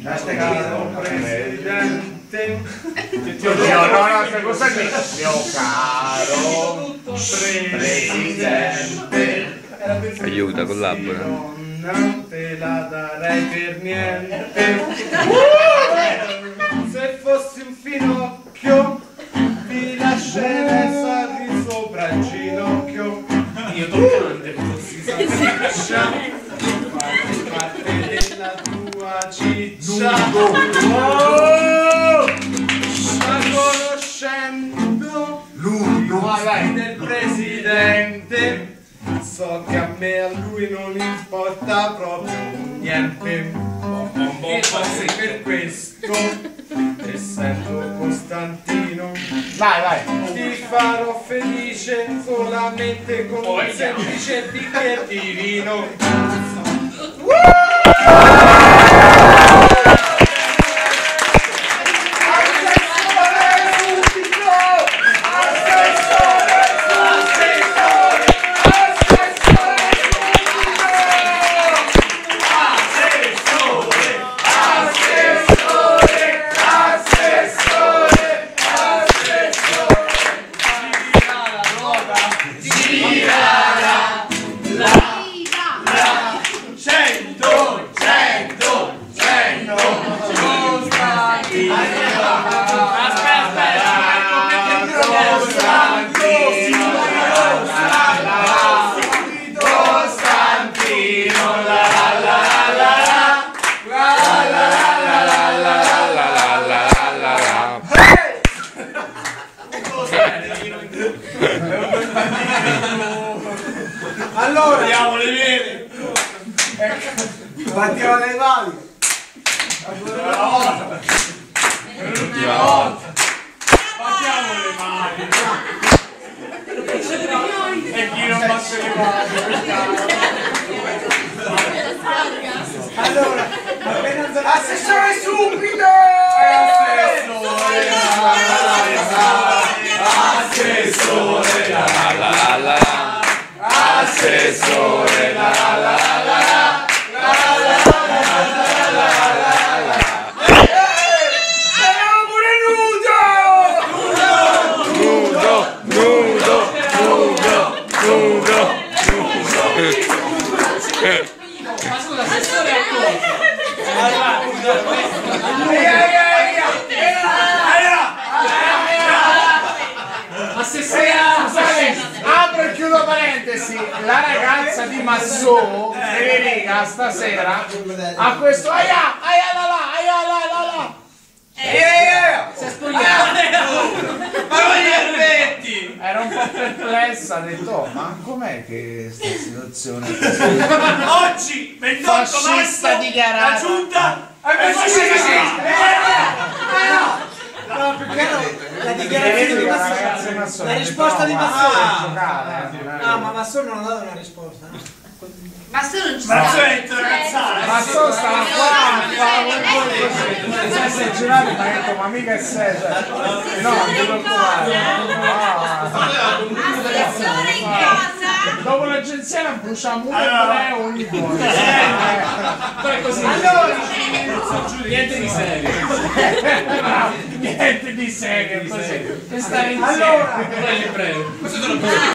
Caro Presidente, no, cosa qui? Mio caro Presidente, aiuta, collabora. non te la darei per niente. Se fossi un finocchio ti lascerei sopra il ginocchio. Io toccante fossi Ciccia, parte della tua ciccia. Ma conoscendo del presidente, so che a me a lui non importa proprio niente. E forse per questo, essendo Costantino, ti farò felice solamente con un semplice bicchiere di vino. Allora andiamo le mele. Battiamo le mani. L'ultima volta. Battiamo le mani. E chi non batte le mani? Allora, assessore subito! Assessore, La la la la. assessore, la la la la. Ma scusa, assessore è apro e chiudo parentesi. La ragazza di Massò, Federica, stasera ha questo aia la. Si è spogliata. ma non gli effetti! Era un po' perplessa, ha detto, oh, ma com'è che sta situazione è così? Oggi, 28 Fascista marzo, dichiarata. la giunta No, perché la Vedi dichiarazione di che la ragazza di Massone, Massò la risposta di Massone. Massò. Ma Massone non ha dato una risposta. Ma se non ci ma sta. sento ragazzata. Massò stava qua, si è seggiolato e mi ha detto, ma mica è serio. No, non ti preoccupare. Assessore in casa. Dopo l'agenzia bruciamo 1 ogni volta. Poi così. Niente di serio. Niente di serio, così. Allora, Prego.